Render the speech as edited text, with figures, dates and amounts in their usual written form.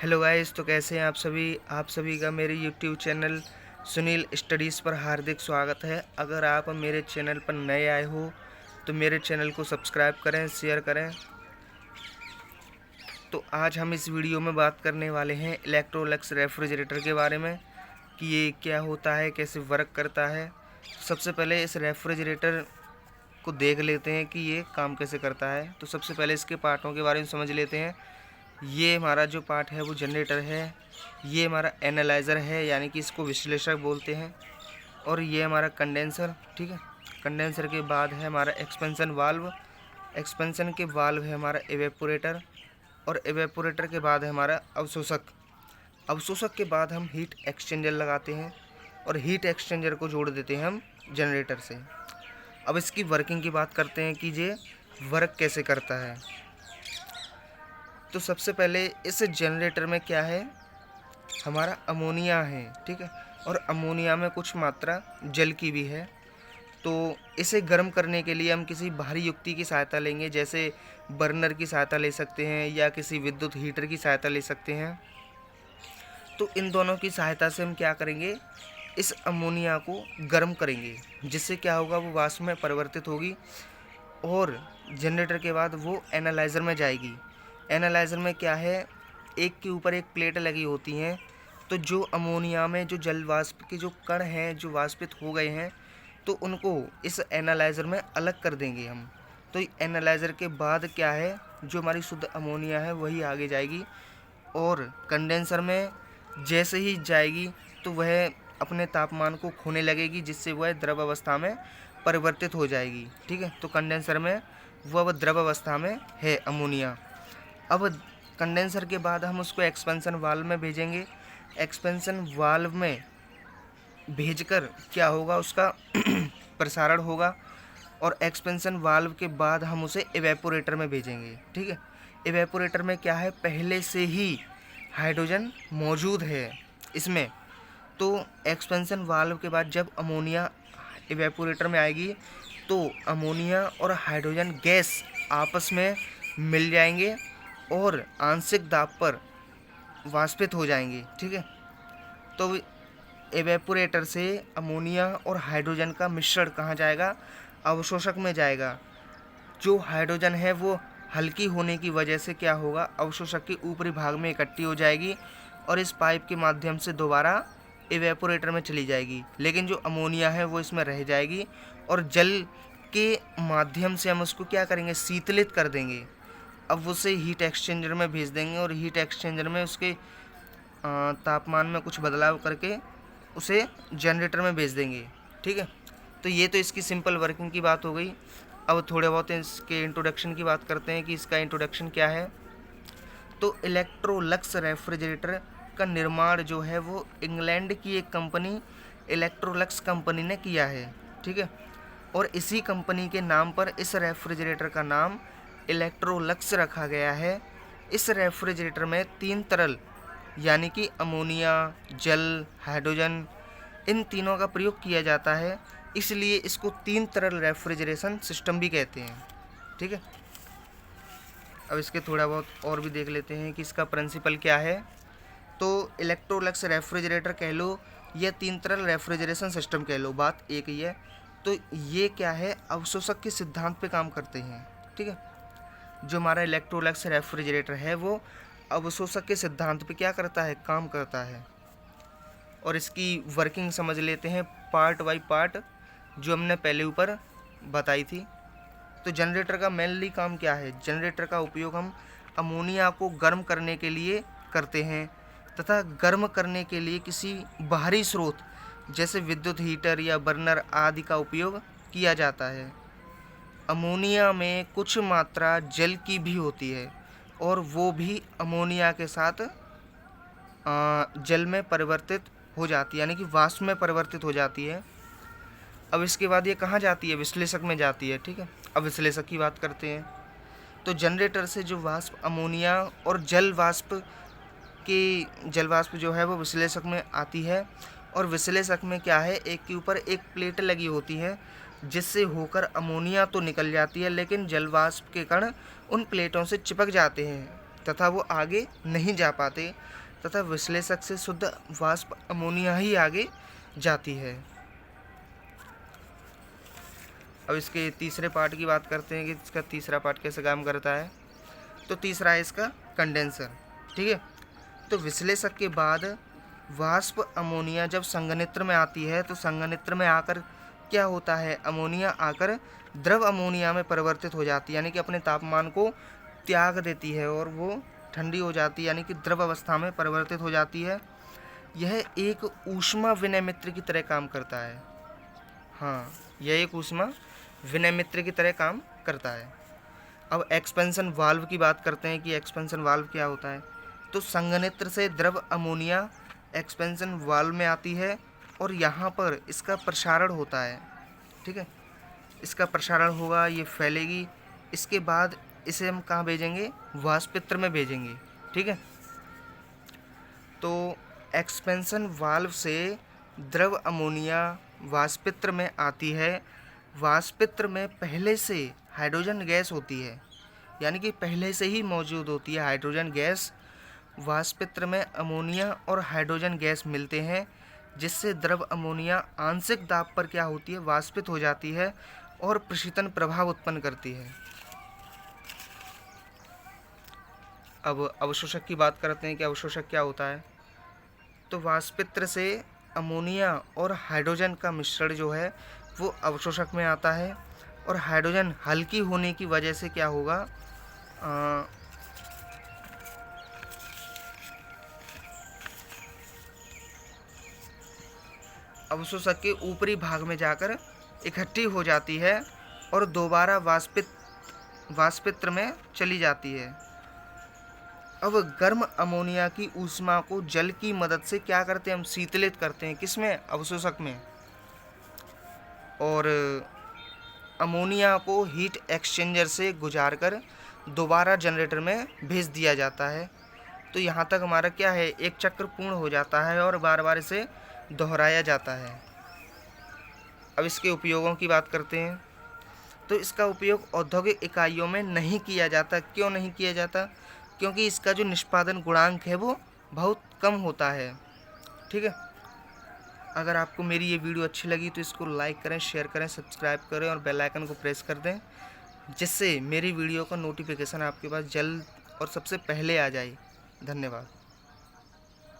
Hello guys, तो कैसे हैं आप सभी का मेरे यूट्यूब चैनल सुनील स्टडीज़ पर हार्दिक स्वागत है। अगर आप मेरे चैनल पर नए आए हो तो मेरे चैनल को सब्सक्राइब करें, शेयर करें। तो आज हम इस वीडियो में बात करने वाले हैं इलेक्ट्रोलक्स रेफ्रिजरेटर के बारे में कि ये क्या होता है, कैसे वर्क करता है। तो सबसे पहले इस रेफ्रिजरेटर को देख लेते हैं कि ये काम कैसे करता है। तो सबसे पहले इसके पार्टों के बारे में समझ लेते हैं। ये हमारा जो पार्ट है वो जनरेटर है, ये हमारा एनालाइज़र है यानी कि इसको विश्लेषक बोलते हैं, और ये हमारा कंडेंसर। ठीक है, कंडेंसर के बाद है हमारा एक्सपेंशन वाल्व, एक्सपेंशन के वाल्व है हमारा एवेपोरेटर, और एवेपोरेटर के बाद है हमारा अवशोषक। अवशोषक के बाद हम हीट एक्सचेंजर लगाते हैं और हीट एक्सचेंजर को जोड़ देते हैं हम जनरेटर से। अब इसकी वर्किंग की बात करते हैं कि ये वर्क कैसे करता है। तो सबसे पहले इस जनरेटर में क्या है, हमारा अमोनिया है। ठीक है, और अमोनिया में कुछ मात्रा जल की भी है। तो इसे गर्म करने के लिए हम किसी बाहरी युक्ति की सहायता लेंगे, जैसे बर्नर की सहायता ले सकते हैं या किसी विद्युत हीटर की सहायता ले सकते हैं। तो इन दोनों की सहायता से हम क्या करेंगे, इस अमोनिया को गर्म करेंगे, जिससे क्या होगा, वो वाष्प में परिवर्तित होगी और जनरेटर के बाद वो एनालाइज़र में जाएगी। एनालाइज़र में क्या है, एक के ऊपर एक प्लेट लगी होती हैं। तो जो अमोनिया में जो जल वाष्प के जो कण हैं जो वाष्पित हो गए हैं, तो उनको इस एनालाइज़र में अलग कर देंगे हम। तो एनालाइज़र के बाद क्या है, जो हमारी शुद्ध अमोनिया है वही आगे जाएगी और कंडेंसर में जैसे ही जाएगी तो वह अपने तापमान को खोने लगेगी, जिससे वह द्रव अवस्था में परिवर्तित हो जाएगी। ठीक है, तो कंडेंसर में वह द्रव अवस्था में है अमोनिया। अब कंडेंसर के बाद हम उसको एक्सपेंशन वाल्व में भेजेंगे। एक्सपेंशन वाल्व में भेजकर क्या होगा, उसका प्रसारण होगा, और एक्सपेंशन वाल्व के बाद हम उसे इवेपोरेटर में भेजेंगे। ठीक है, इवेपोरेटर में क्या है, पहले से ही हाइड्रोजन मौजूद है इसमें। तो एक्सपेंशन वाल्व के बाद जब अमोनिया इवेपोरेटर में आएगी तो अमोनिया और हाइड्रोजन गैस आपस में मिल जाएंगे और आंशिक दाब पर वाष्पित हो जाएंगे। ठीक है, तो एवेपोरेटर से अमोनिया और हाइड्रोजन का मिश्रण कहाँ जाएगा, अवशोषक में जाएगा। जो हाइड्रोजन है वो हल्की होने की वजह से क्या होगा, अवशोषक के ऊपरी भाग में इकट्ठी हो जाएगी और इस पाइप के माध्यम से दोबारा एवेपोरेटर में चली जाएगी। लेकिन जो अमोनिया है वो इसमें रह जाएगी और जल के माध्यम से हम उसको क्या करेंगे, शीतलित कर देंगे। अब उसे हीट एक्सचेंजर में भेज देंगे और हीट एक्सचेंजर में उसके तापमान में कुछ बदलाव करके उसे जनरेटर में भेज देंगे। ठीक है, तो ये तो इसकी सिंपल वर्किंग की बात हो गई। अब थोड़े बहुत इसके इंट्रोडक्शन की बात करते हैं कि इसका इंट्रोडक्शन क्या है। तो इलेक्ट्रोलक्स रेफ्रिजरेटर का निर्माण जो है वो इंग्लैंड की एक कंपनी इलेक्ट्रोलक्स कंपनी ने किया है। ठीक है, और इसी कंपनी के नाम पर इस रेफ्रिजरेटर का नाम इलेक्ट्रोलक्स रखा गया है। इस रेफ्रिजरेटर में 3 तरल यानी कि अमोनिया, जल, हाइड्रोजन, इन तीनों का प्रयोग किया जाता है, इसलिए इसको 3 तरल रेफ्रिजरेशन सिस्टम भी कहते हैं। ठीक है, अब इसके थोड़ा बहुत और भी देख लेते हैं कि इसका प्रिंसिपल क्या है। तो इलेक्ट्रोलक्स रेफ्रिजरेटर कह लो या 3 तरल रेफ्रिजरेशन सिस्टम कह लो, बात एक ही है। तो ये क्या है, अवशोषक के सिद्धांत पे काम करते हैं। ठीक है, जो हमारा इलेक्ट्रोलक्स रेफ्रिजरेटर है वो अवशोषक के सिद्धांत पे क्या करता है, काम करता है। और इसकी वर्किंग समझ लेते हैं पार्ट बाय पार्ट, जो हमने पहले ऊपर बताई थी। तो जनरेटर का मेनली काम क्या है, जनरेटर का उपयोग हम अमोनिया को गर्म करने के लिए करते हैं तथा गर्म करने के लिए किसी बाहरी स्रोत जैसे विद्युत हीटर या बर्नर आदि का उपयोग किया जाता है। अमोनिया में कुछ मात्रा जल की भी होती है और वो भी अमोनिया के साथ जल में परिवर्तित हो जाती है, यानी कि वाष्प में परिवर्तित हो जाती है। अब इसके बाद ये कहाँ जाती है, विश्लेषक में जाती है। ठीक है, अब विश्लेषक की बात करते हैं। तो जनरेटर से जो वाष्प अमोनिया और जल वाष्प जो है वो विश्लेषक में आती है, और विश्लेषक में क्या है, एक के ऊपर एक प्लेट लगी होती है, जिससे होकर अमोनिया तो निकल जाती है लेकिन जल वाष्प के कण उन प्लेटों से चिपक जाते हैं तथा वो आगे नहीं जा पाते तथा विश्लेषक से शुद्ध वाष्प अमोनिया ही आगे जाती है। अब इसके तीसरे पार्ट की बात करते हैं कि इसका तीसरा पार्ट कैसे काम करता है। तो तीसरा है इसका कंडेंसर। ठीक है, तो विश्लेषक के बाद वाष्प अमोनिया जब संघनित्र में आती है तो संघनित्र में आकर क्या होता है, अमोनिया आकर द्रव अमोनिया में परिवर्तित हो जाती है, यानी कि अपने तापमान को त्याग देती है और वो ठंडी हो जाती है, यानी कि द्रव अवस्था में परिवर्तित हो जाती है। यह एक ऊष्मा विनिमित्र की तरह काम करता है। हाँ, यह एक ऊष्मा विनिमित्र की तरह काम करता है। अब एक्सपेंशन वाल्व की बात करते हैं कि एक्सपेंशन वाल्व क्या होता है। तो संघनित्र से द्रव अमोनिया एक्सपेंशन वाल्व में आती है और यहाँ पर इसका प्रसारण होता है। ठीक है, इसका प्रसारण होगा, ये फैलेगी, इसके बाद इसे हम कहाँ भेजेंगे, वाष्पित्र में भेजेंगे। ठीक है, तो एक्सपेंशन वाल्व से द्रव अमोनिया वाष्पित्र में आती है। वाष्पित्र में पहले से हाइड्रोजन गैस होती है, यानी कि पहले से ही मौजूद होती है हाइड्रोजन गैस। वाष्पित्र में अमोनिया और हाइड्रोजन गैस मिलते हैं, जिससे द्रव अमोनिया आंशिक दाब पर क्या होती है, वाष्पित हो जाती है और प्रशीतन प्रभाव उत्पन्न करती है। अब अवशोषक की बात करते हैं कि अवशोषक क्या होता है। तो वाष्पित्र से अमोनिया और हाइड्रोजन का मिश्रण जो है वो अवशोषक में आता है और हाइड्रोजन हल्की होने की वजह से क्या होगा, अवशोषक के ऊपरी भाग में जाकर इकट्ठी हो जाती है और दोबारा वाष्पित्र में चली जाती है। अब गर्म अमोनिया की ऊष्मा को जल की मदद से क्या करते हैं, हम शीतलित करते हैं, किसमें, अवशोषक में, और अमोनिया को हीट एक्सचेंजर से गुजारकर दोबारा जनरेटर में भेज दिया जाता है। तो यहाँ तक हमारा क्या है, एक चक्र पूर्ण हो जाता है और बार बार इसे दोहराया जाता है। अब इसके उपयोगों की बात करते हैं। तो इसका उपयोग औद्योगिक इकाइयों में नहीं किया जाता। क्यों नहीं किया जाता, क्योंकि इसका जो निष्पादन गुणांक है वो बहुत कम होता है। ठीक है, अगर आपको मेरी ये वीडियो अच्छी लगी तो इसको लाइक करें, शेयर करें, सब्सक्राइब करें और बेल आइकन को प्रेस कर दें, जिससे मेरी वीडियो का नोटिफिकेशन आपके पास जल्द और सबसे पहले आ जाए। धन्यवाद।